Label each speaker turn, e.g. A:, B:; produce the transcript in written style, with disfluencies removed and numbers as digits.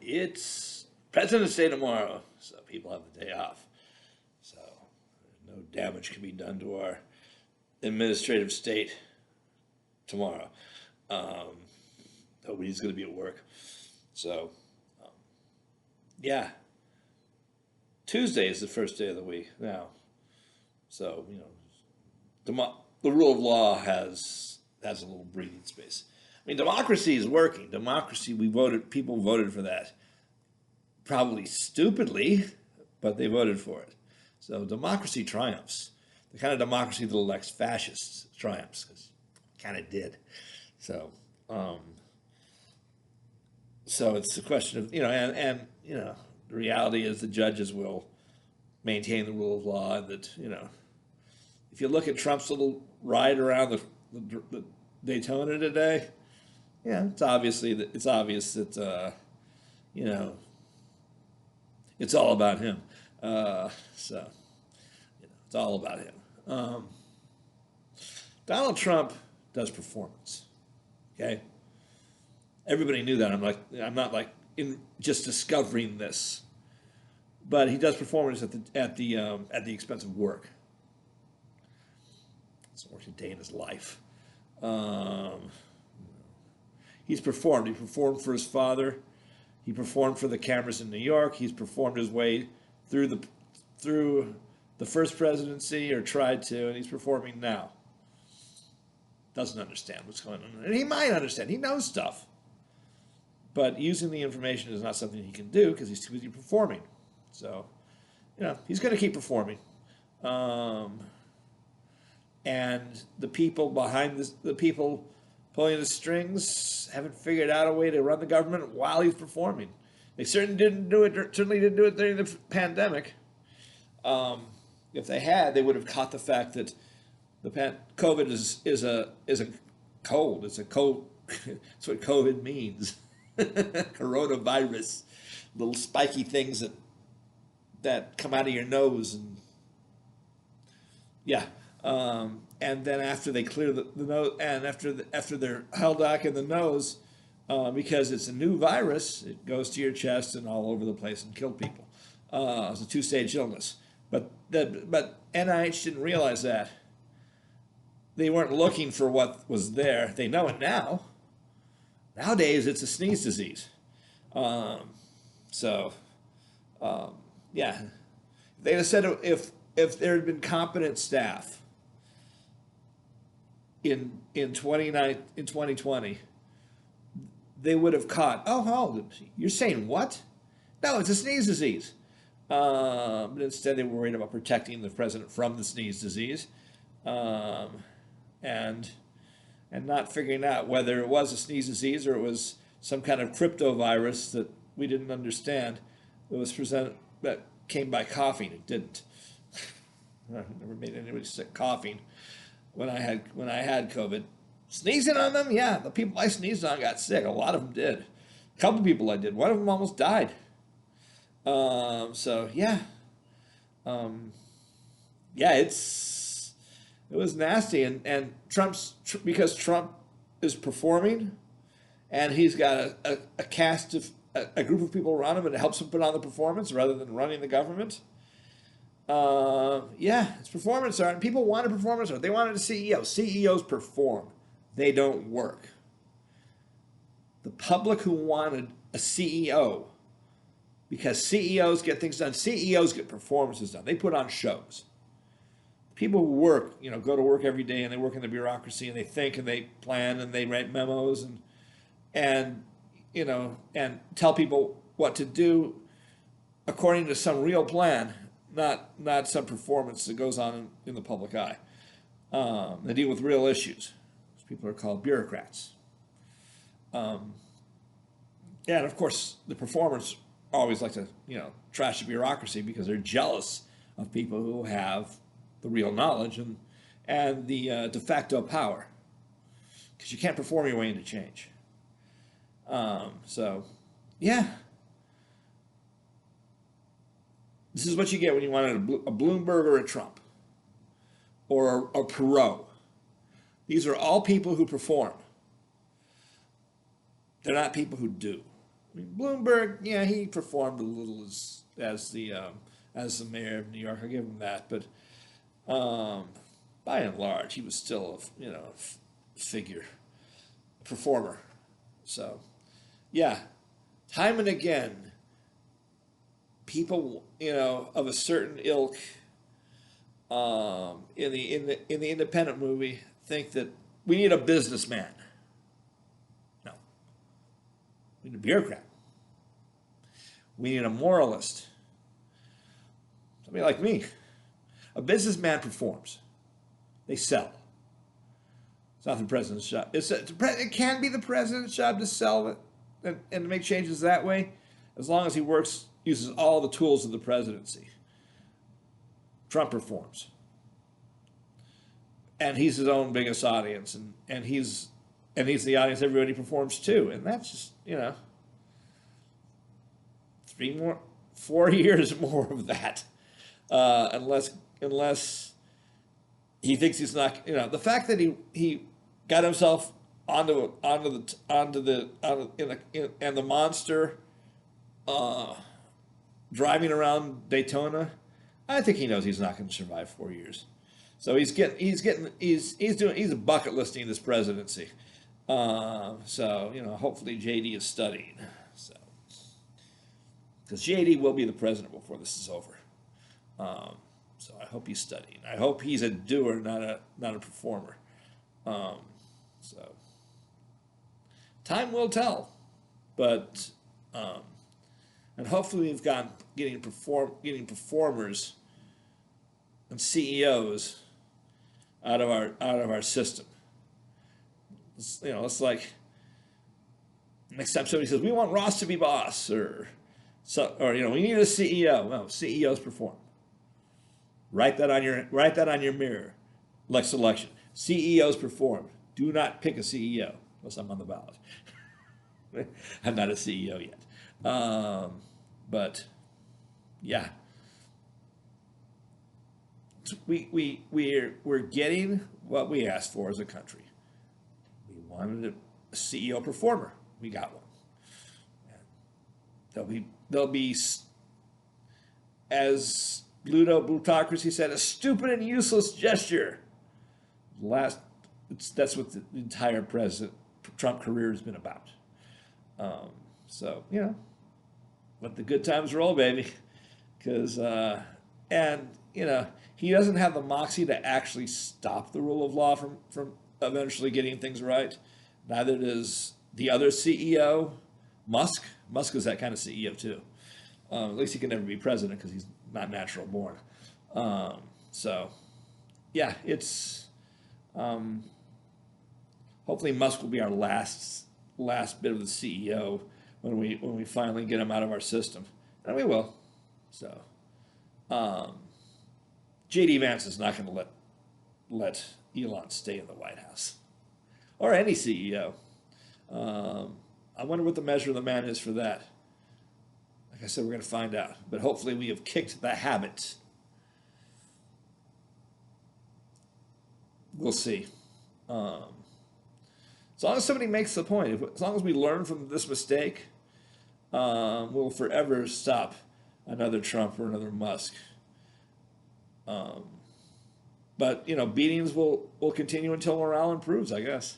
A: It's President's Day tomorrow, so people have the day off. So no damage can be done to our administrative state tomorrow. Um, Nobody's going to be at work. So, um, yeah, Tuesday is the first day of the week now. So, the rule of law has a little breathing space. I mean, democracy is working. Democracy, people voted for that. Probably stupidly, but they voted for it. So democracy triumphs. The kind of democracy that elects fascists triumphs, because it kind of did. So, um, so it's a question of, the reality is the judges will maintain the rule of law, and that, if you look at Trump's little ride around the Daytona today, yeah, it's obvious that it's all about him. So it's all about him. Donald Trump does performance. Okay, everybody knew that. I'm not like in just discovering this, but he does performance at the expense of work. It's worked a day in his life. He's performed. He performed for his father. He performed for the cameras in New York. He's performed his way through the first presidency, or tried to, and he's performing now. Doesn't understand what's going on, and he might understand. He knows stuff, but using the information is not something he can do because he's too busy performing. So, he's going to keep performing. And the people behind this, the people pulling the strings, haven't figured out a way to run the government while he's performing. They certainly didn't do it during the pandemic. If they had, they would have caught the fact that COVID is a cold. It's a cold. That's what COVID means. Coronavirus, little spiky things that come out of your nose, and yeah. And then after they clear the nose, and after they're held back in the nose, because it's a new virus, it goes to your chest and all over the place and kill people. It's a two-stage illness. But NIH didn't realize that. They weren't looking for what was there. They know it now. Nowadays, it's a sneeze disease. Yeah. They had said if there had been competent staff in 2020, they would have caught. Oh, you're saying what? No, it's a sneeze disease. But instead, they were worried about protecting the president from the sneeze disease, and not figuring out whether it was a sneeze disease or it was some kind of crypto virus that we didn't understand that came by coughing. It didn't. I never made anybody sick coughing when I had COVID. Sneezing on them, yeah. The people I sneezed on got sick. A lot of them did. A couple people I did. One of them almost died. Yeah. It was nasty, and because Trump is performing, and he's got a cast of a group of people around him, and it helps him put on the performance rather than running the government. It's performance art, and people wanted performance art. They wanted a CEO. CEOs perform. They don't work. The public who wanted a CEO, because CEOs get things done. CEOs get performances done. They put on shows. People who work, go to work every day, and they work in the bureaucracy, and they think, and they plan, and they write memos, and tell people what to do according to some real plan, not some performance that goes on in the public eye. They deal with real issues. Those people are called bureaucrats. And of course, the performers always like to, trash the bureaucracy because they're jealous of people who have the real knowledge and the de facto power. Because you can't perform your way into change. This is what you get when you wanted a Bloomberg or a Trump or a Perot. These are all people who perform. They're not people who do. I mean, Bloomberg, yeah, he performed a little as the mayor of New York. I give him that, but um, by and large, he was still a figure, a performer. So yeah, time and again, people of a certain ilk in the independent movie think that we need a businessman. No, we need a bureaucrat. We need a moralist. Somebody like me. A businessman performs. They sell. It's not the president's job. It can be the president's job to sell it and to make changes that way, as long as he uses all the tools of the presidency. Trump performs. And he's his own biggest audience, and he's the audience everybody performs to. And that's just, 4 years more of that. Unless he thinks he's not, the fact that he got himself onto the monster driving around Daytona, I think he knows he's not going to survive 4 years. So he's a bucket listing this presidency. So hopefully JD is studying. So because JD will be the president before this is over. So I hope he's studying. I hope he's a doer, not a performer. So time will tell, but and hopefully we've getting performers and CEOs out of our system. It's like next time somebody says we want Ross to be boss, or we need a CEO. No, CEOs perform. Write that on your mirror. Next election, CEOs perform. Do not pick a CEO unless I'm on the ballot. I'm not a CEO yet, but yeah, we're getting what we asked for as a country. We wanted a CEO performer. We got one. They'll be as plutocracy said, a stupid and useless gesture. That's what the entire Trump career has been about. So let the good times roll, baby. Because he doesn't have the moxie to actually stop the rule of law from eventually getting things right. Neither does the other CEO, Musk. Musk is that kind of CEO too. At least he can never be president because he's not natural born. So, yeah, it's hopefully Musk will be our last bit of the CEO when we finally get him out of our system, and we will. So, J.D. Vance is not going to let Elon stay in the White House or any CEO. I wonder what the measure of the man is for that. Like I said, we're going to find out. But hopefully we have kicked the habit. We'll see. As long as somebody makes the point, as long as we learn from this mistake, we'll forever stop another Trump or another Musk. But beatings will continue until morale improves, I guess.